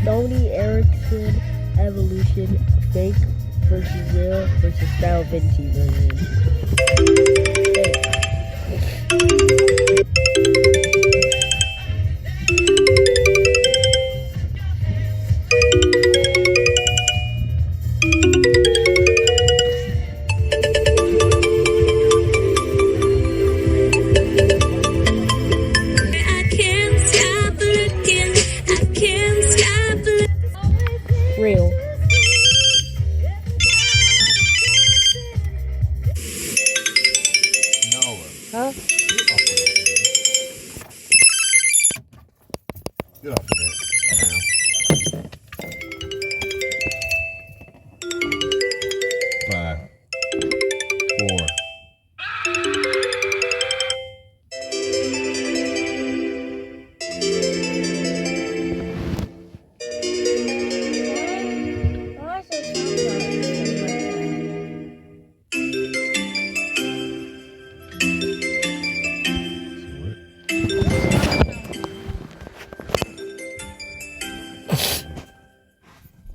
Sony Ericsson evolution, fake versus real versus style Venti version. Real. Huh? Get off of that. Five, four.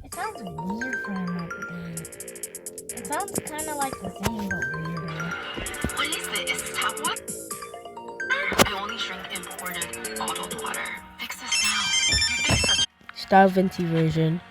It sounds weird for him over there. It sounds kind of like the same, but weirder. What is this? Tap water? I only drink imported bottled water. Fix this now. You think such Style Venti version.